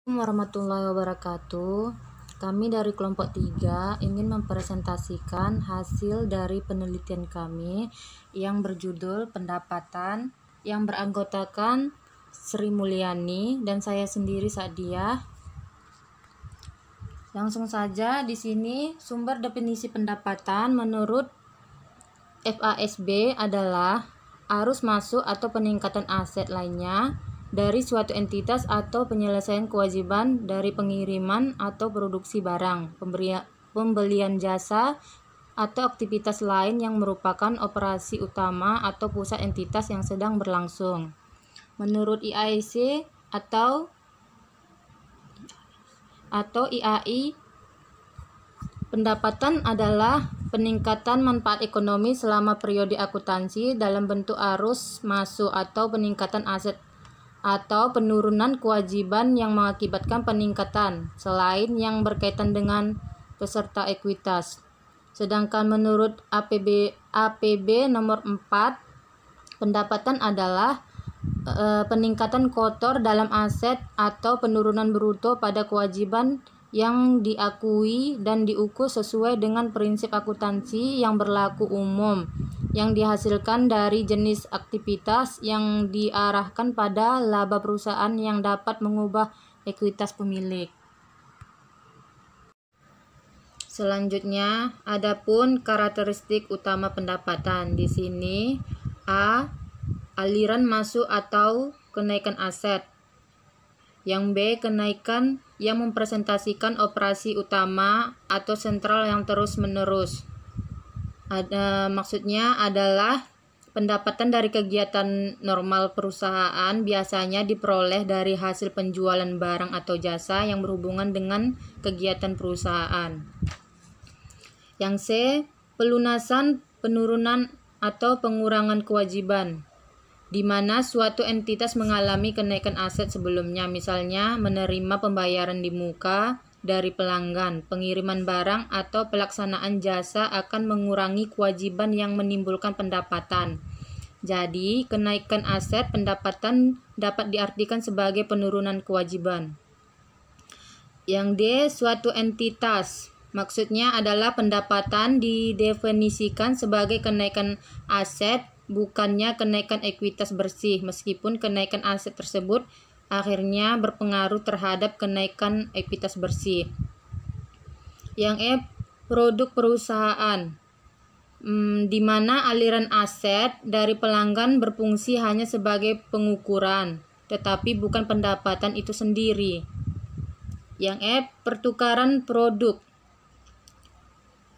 Warahmatullahi wabarakatuh. Kami dari kelompok 3 ingin mempresentasikan hasil dari penelitian kami yang berjudul pendapatan yang beranggotakan Sri Mulyani dan saya sendiri Sa'diyah. Langsung saja di sini sumber definisi pendapatan menurut FASB adalah arus masuk atau peningkatan aset lainnya dari suatu entitas atau penyelesaian kewajiban dari pengiriman atau produksi barang, pembelian jasa, atau aktivitas lain yang merupakan operasi utama atau pusat entitas yang sedang berlangsung. Menurut IAIC atau IAI, pendapatan adalah peningkatan manfaat ekonomi selama periode akuntansi dalam bentuk arus masuk atau peningkatan aset atau penurunan kewajiban yang mengakibatkan peningkatan selain yang berkaitan dengan peserta ekuitas. Sedangkan menurut APB nomor 4, pendapatan adalah peningkatan kotor dalam aset atau penurunan bruto pada kewajiban yang diakui dan diukur sesuai dengan prinsip akuntansi yang berlaku umum yang dihasilkan dari jenis aktivitas yang diarahkan pada laba perusahaan yang dapat mengubah ekuitas pemilik. Selanjutnya, adapun karakteristik utama pendapatan di sini: A. Aliran masuk atau kenaikan aset. Yang B. Kenaikan yang mempresentasikan operasi utama atau sentral yang terus-menerus. Maksudnya adalah pendapatan dari kegiatan normal perusahaan biasanya diperoleh dari hasil penjualan barang atau jasa yang berhubungan dengan kegiatan perusahaan. Yang C. Pelunasan, penurunan atau pengurangan kewajiban, di mana suatu entitas mengalami kenaikan aset sebelumnya, misalnya menerima pembayaran di muka dari pelanggan, pengiriman barang, atau pelaksanaan jasa akan mengurangi kewajiban yang menimbulkan pendapatan. Jadi, kenaikan aset pendapatan dapat diartikan sebagai penurunan kewajiban. Yang D. Suatu entitas. Maksudnya adalah pendapatan didefinisikan sebagai kenaikan aset, bukannya kenaikan ekuitas bersih, meskipun kenaikan aset tersebut akhirnya berpengaruh terhadap kenaikan ekuitas bersih. Yang E. Produk perusahaan, di mana aliran aset dari pelanggan berfungsi hanya sebagai pengukuran, tetapi bukan pendapatan itu sendiri. Yang E. Pertukaran produk,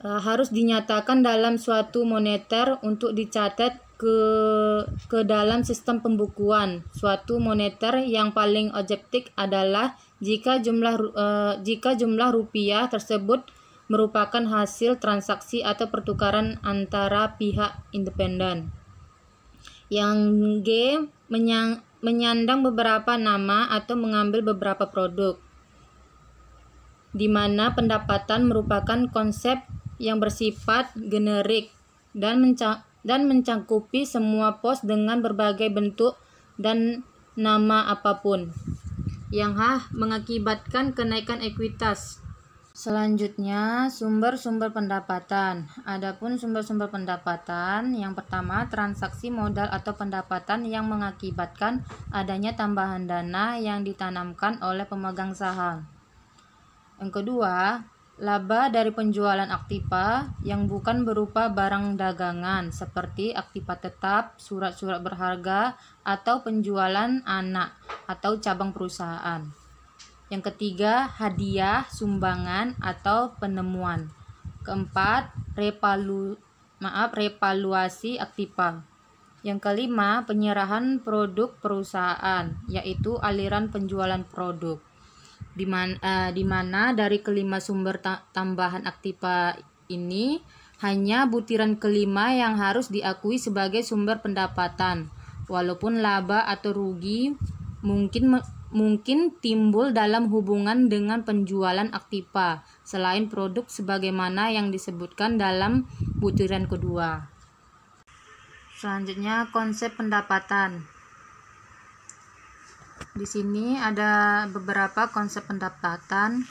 harus dinyatakan dalam suatu moneter untuk dicatat ke dalam sistem pembukuan. Suatu moneter yang paling objektif adalah jika jumlah rupiah tersebut merupakan hasil transaksi atau pertukaran antara pihak independen. Yang G. Menyandang beberapa nama atau mengambil beberapa produk, di mana pendapatan merupakan konsep yang bersifat generik dan mencakupi semua pos dengan berbagai bentuk dan nama apapun. Yang H. Mengakibatkan kenaikan ekuitas. Selanjutnya, sumber-sumber pendapatan. Adapun sumber-sumber pendapatan, yang pertama, transaksi modal atau pendapatan yang mengakibatkan adanya tambahan dana yang ditanamkan oleh pemegang saham. Yang kedua, laba dari penjualan aktiva yang bukan berupa barang dagangan seperti aktiva tetap, surat-surat berharga, atau penjualan anak atau cabang perusahaan. Yang ketiga, hadiah, sumbangan, atau penemuan. Keempat, revaluasi aktiva. Yang kelima, penyerahan produk perusahaan, yaitu aliran penjualan produk. Di mana dari kelima sumber tambahan aktiva ini hanya butiran kelima yang harus diakui sebagai sumber pendapatan, walaupun laba atau rugi mungkin timbul dalam hubungan dengan penjualan aktiva selain produk sebagaimana yang disebutkan dalam butiran kedua. Selanjutnya, konsep pendapatan. Di sini ada beberapa konsep pendapatan.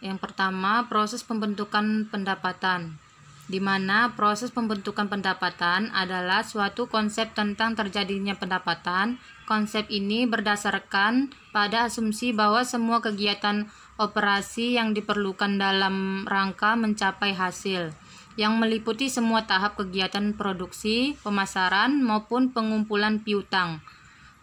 Yang pertama, proses pembentukan pendapatan, di mana proses pembentukan pendapatan adalah suatu konsep tentang terjadinya pendapatan. Konsep ini berdasarkan pada asumsi bahwa semua kegiatan operasi yang diperlukan dalam rangka mencapai hasil, yang meliputi semua tahap kegiatan produksi, pemasaran, maupun pengumpulan piutang,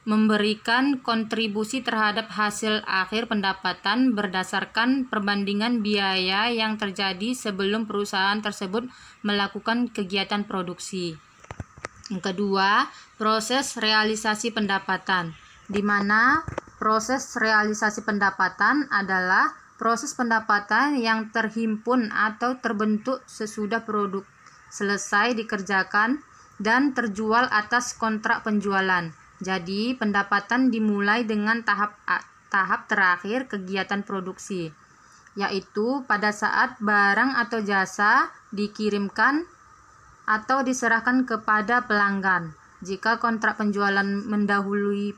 memberikan kontribusi terhadap hasil akhir pendapatan berdasarkan perbandingan biaya yang terjadi sebelum perusahaan tersebut melakukan kegiatan produksi. Yang kedua, proses realisasi pendapatan, di mana proses realisasi pendapatan adalah proses pendapatan yang terhimpun atau terbentuk sesudah produk selesai dikerjakan dan terjual atas kontrak penjualan. Jadi, pendapatan dimulai dengan tahap terakhir kegiatan produksi, yaitu pada saat barang atau jasa dikirimkan atau diserahkan kepada pelanggan. Jika kontrak penjualan mendahului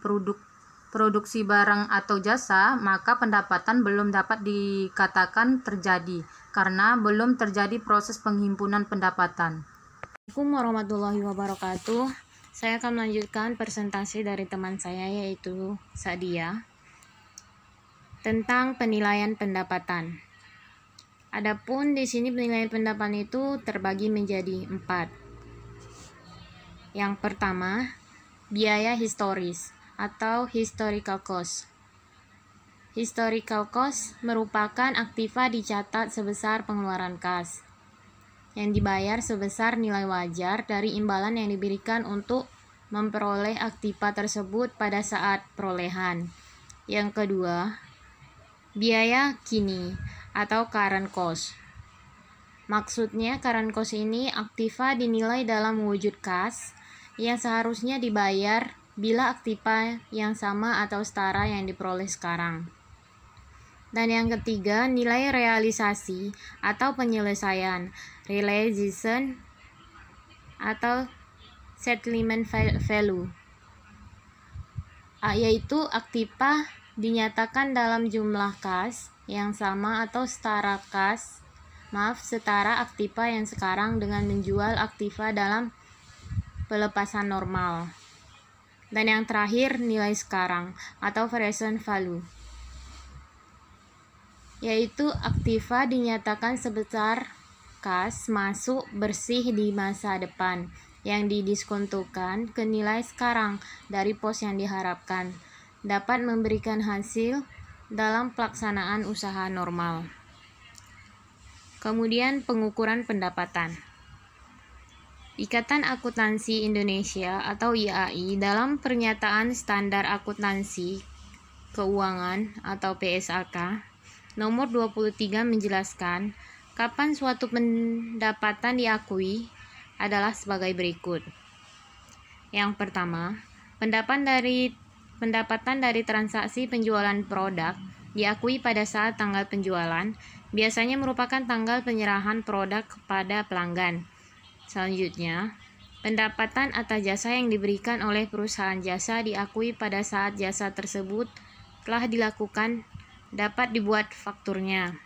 produksi barang atau jasa, maka pendapatan belum dapat dikatakan terjadi karena belum terjadi proses penghimpunan pendapatan. Assalamualaikum warahmatullahi wabarakatuh. Saya akan melanjutkan presentasi dari teman saya, yaitu Sadia, tentang penilaian pendapatan. Adapun di sini penilaian pendapatan itu terbagi menjadi 4. Yang pertama, biaya historis atau historical cost. Historical cost merupakan aktiva dicatat sebesar pengeluaran kas yang dibayar sebesar nilai wajar dari imbalan yang diberikan untuk memperoleh aktiva tersebut pada saat perolehan. Yang kedua, biaya kini atau current cost. Maksudnya current cost ini aktiva dinilai dalam wujud kas yang seharusnya dibayar bila aktiva yang sama atau setara yang diperoleh sekarang. Dan yang ketiga, nilai realisasi atau penyelesaian, realization atau settlement value, yaitu aktiva dinyatakan dalam jumlah kas yang sama atau setara aktiva yang sekarang dengan menjual aktiva dalam pelepasan normal. Dan yang terakhir, nilai sekarang atau present value, yaitu aktiva dinyatakan sebesar kas masuk bersih di masa depan yang didiskontokan ke nilai sekarang dari pos yang diharapkan dapat memberikan hasil dalam pelaksanaan usaha normal. Kemudian pengukuran pendapatan. Ikatan Akuntansi Indonesia atau IAI dalam Pernyataan Standar Akuntansi Keuangan atau PSAK nomor 23 menjelaskan kapan suatu pendapatan diakui adalah sebagai berikut. Yang pertama, pendapatan dari transaksi penjualan produk diakui pada saat tanggal penjualan, biasanya merupakan tanggal penyerahan produk kepada pelanggan. Selanjutnya, pendapatan atas jasa yang diberikan oleh perusahaan jasa diakui pada saat jasa tersebut telah dilakukan, dapat dibuat fakturnya.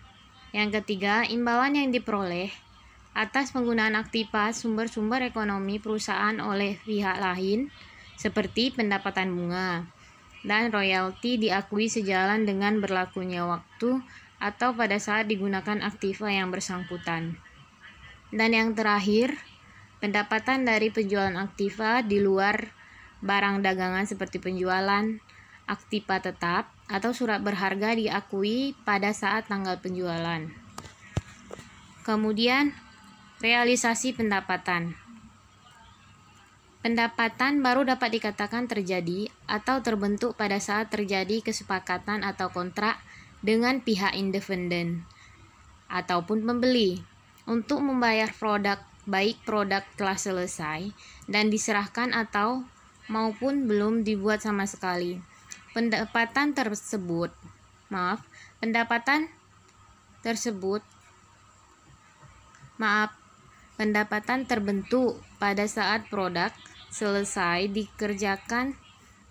Yang ketiga, imbalan yang diperoleh atas penggunaan aktiva sumber-sumber ekonomi perusahaan oleh pihak lain seperti pendapatan bunga dan royalti diakui sejalan dengan berlakunya waktu atau pada saat digunakan aktiva yang bersangkutan. Dan yang terakhir, pendapatan dari penjualan aktiva di luar barang dagangan seperti penjualan aktiva tetap atau surat berharga diakui pada saat tanggal penjualan. Kemudian, realisasi pendapatan. Pendapatan baru dapat dikatakan terjadi atau terbentuk pada saat terjadi kesepakatan atau kontrak dengan pihak independen ataupun pembeli untuk membayar produk, baik produk telah selesai dan diserahkan atau maupun belum dibuat sama sekali. Pendapatan terbentuk pada saat produk selesai dikerjakan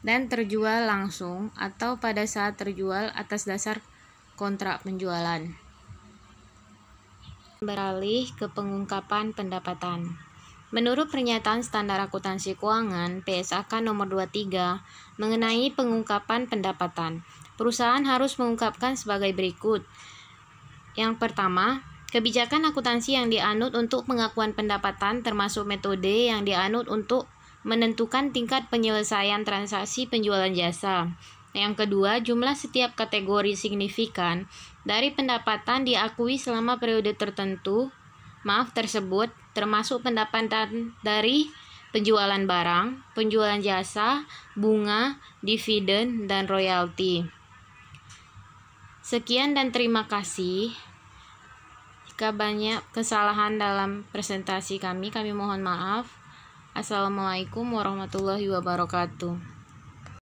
dan terjual langsung atau pada saat terjual atas dasar kontrak penjualan. Beralih ke pengungkapan pendapatan. Menurut pernyataan standar akuntansi keuangan PSAK nomor 23 mengenai pengungkapan pendapatan, perusahaan harus mengungkapkan sebagai berikut. Yang pertama, kebijakan akuntansi yang dianut untuk pengakuan pendapatan termasuk metode yang dianut untuk menentukan tingkat penyelesaian transaksi penjualan jasa. Yang kedua, jumlah setiap kategori signifikan dari pendapatan diakui selama periode tersebut, termasuk pendapatan dari penjualan barang, penjualan jasa, bunga, dividen, dan royalti. Sekian dan terima kasih. Jika banyak kesalahan dalam presentasi kami mohon maaf. Assalamualaikum warahmatullahi wabarakatuh.